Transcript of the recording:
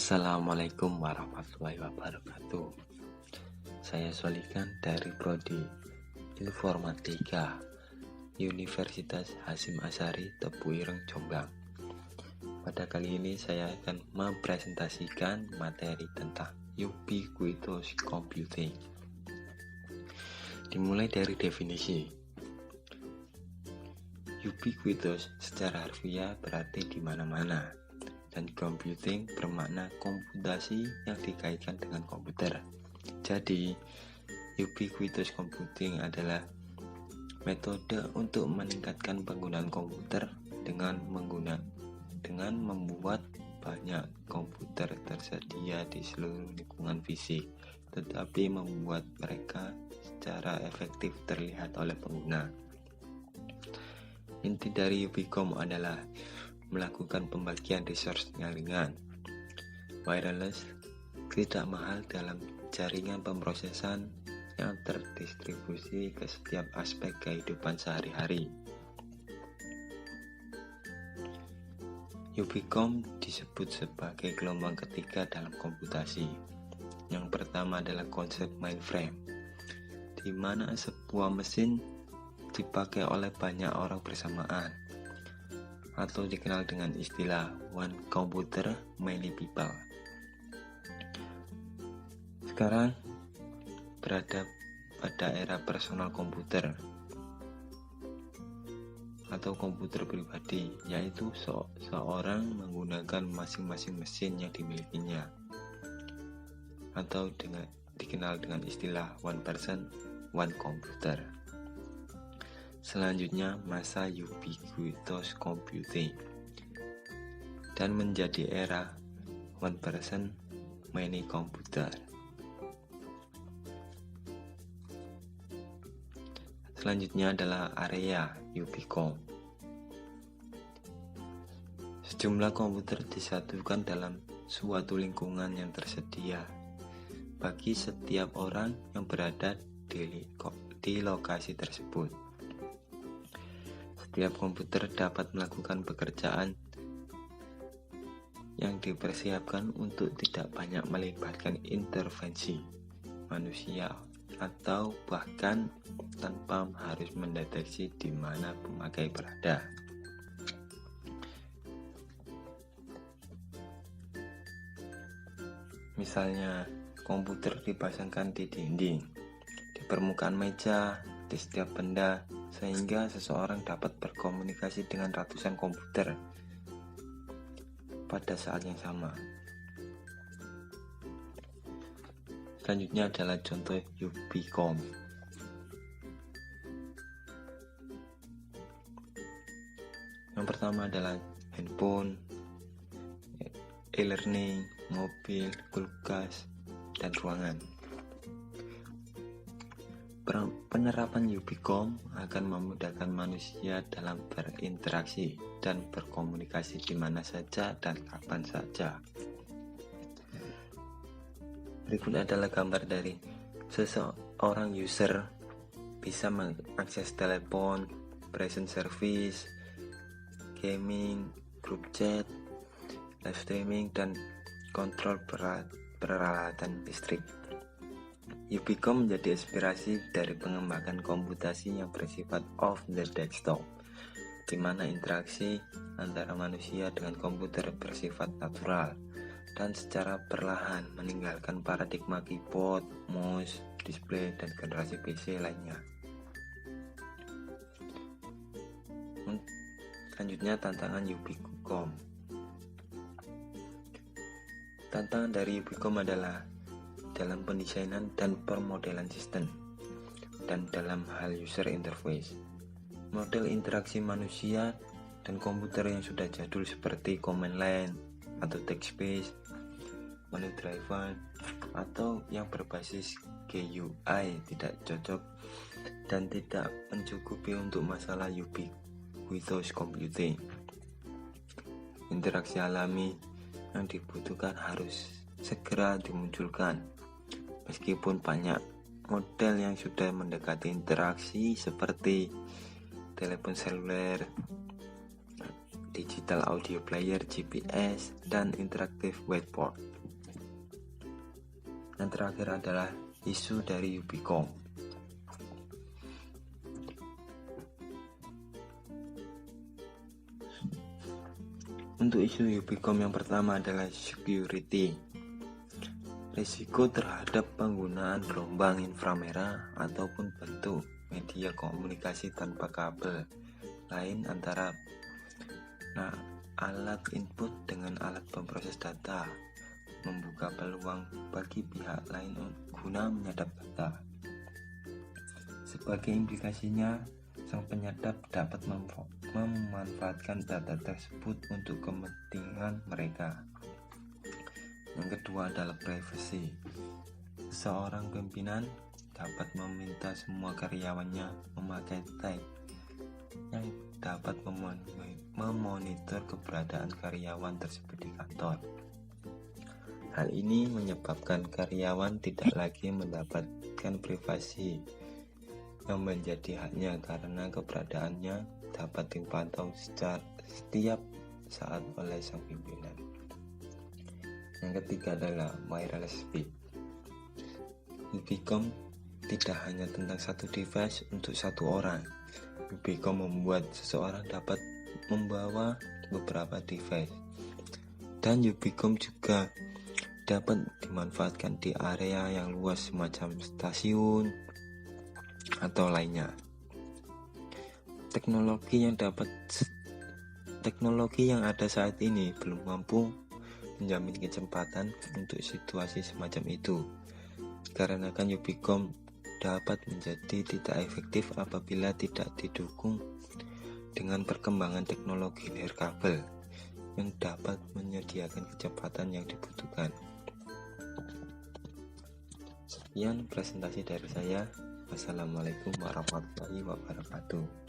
Assalamualaikum warahmatullahi wabarakatuh. Saya Solikan dari Prodi Informatika Universitas Hasyim Asyari Tebu Ireng, Jombang. Pada kali ini saya akan mempresentasikan materi tentang ubiquitous computing. Dimulai dari definisi. Ubiquitous secara harfiah berarti di mana-mana, dan computing bermakna komputasi yang dikaitkan dengan komputer. Jadi, ubiquitous computing adalah metode untuk meningkatkan penggunaan komputer dengan membuat banyak komputer tersedia di seluruh lingkungan fisik, tetapi membuat mereka secara efektif terlihat oleh pengguna. Inti dari Ubicom adalah melakukan pembagian resource yang ringan, wireless, tidak mahal dalam jaringan pemrosesan yang terdistribusi ke setiap aspek kehidupan sehari-hari. Ubicom disebut sebagai gelombang ketiga dalam komputasi. Yang pertama adalah konsep mainframe, di mana sebuah mesin dipakai oleh banyak orang bersamaan, atau dikenal dengan istilah one computer many people. Sekarang berada pada era personal komputer atau komputer pribadi, yaitu seorang menggunakan masing-masing mesin yang dimilikinya, atau dikenal dengan istilah one person one computer. Selanjutnya masa ubiquitous computing, dan menjadi era one person many computer. Selanjutnya adalah area Ubicom. Sejumlah komputer disatukan dalam suatu lingkungan yang tersedia bagi setiap orang yang berada di lokasi tersebut. Setiap komputer dapat melakukan pekerjaan yang dipersiapkan untuk tidak banyak melibatkan intervensi manusia, atau bahkan tanpa harus mendeteksi di mana pemakai berada. Misalnya, komputer dipasangkan di dinding, di permukaan meja, di setiap benda, sehingga seseorang dapat berkomunikasi dengan ratusan komputer pada saat yang sama. Selanjutnya adalah contoh Ubicom. Yang pertama adalah handphone, e-learning, mobil, kulkas, dan ruangan. Penerapan Ubicom akan memudahkan manusia dalam berinteraksi dan berkomunikasi di mana saja dan kapan saja. Berikut adalah gambar dari seseorang user bisa mengakses telepon, present service, gaming, group chat, live streaming, dan kontrol peralatan listrik. Ubicom menjadi inspirasi dari pengembangan komputasi yang bersifat off the desktop, di mana interaksi antara manusia dengan komputer bersifat natural dan secara perlahan meninggalkan paradigma keyboard, mouse, display, dan generasi PC lainnya. Selanjutnya, tantangan Ubicom. Tantangan dari Ubicom adalah dalam pendesainan dan permodelan sistem, dan dalam hal user interface. Model interaksi manusia dan komputer yang sudah jadul seperti command line atau text based, menu driver, atau yang berbasis GUI tidak cocok dan tidak mencukupi untuk masalah ubiquitous computing. Interaksi alami yang dibutuhkan harus segera dimunculkan. Meskipun banyak model yang sudah mendekati interaksi seperti telepon seluler, digital audio player, GPS, dan interaktif whiteboard. Yang terakhir adalah isu dari Ubicom. Untuk isu Ubicom yang pertama adalah security. Risiko terhadap penggunaan gelombang inframerah ataupun bentuk media komunikasi tanpa kabel lain antara alat input dengan alat pemproses data, membuka peluang bagi pihak lain guna menyadap data. Sebagai implikasinya, sang penyadap dapat memanfaatkan data tersebut untuk kepentingan mereka. Yang kedua adalah privacy. Seorang pimpinan dapat meminta semua karyawannya memakai tag yang dapat memonitor keberadaan karyawan tersebut di kantor. Hal ini menyebabkan karyawan tidak lagi mendapatkan privasi yang menjadi haknya karena keberadaannya dapat dipantau setiap saat oleh sang pimpinan. Yang ketiga adalah wireless speed. Ubicom tidak hanya tentang satu device untuk satu orang. Ubicom membuat seseorang dapat membawa beberapa device. Dan Ubicom juga dapat dimanfaatkan di area yang luas semacam stasiun atau lainnya. Teknologi yang ada saat ini belum mampu menjamin kecepatan untuk situasi semacam itu. Karena Ubicom dapat menjadi tidak efektif apabila tidak didukung dengan perkembangan teknologi nirkabel yang dapat menyediakan kecepatan yang dibutuhkan. Sekian presentasi dari saya. Wassalamualaikum warahmatullahi wabarakatuh.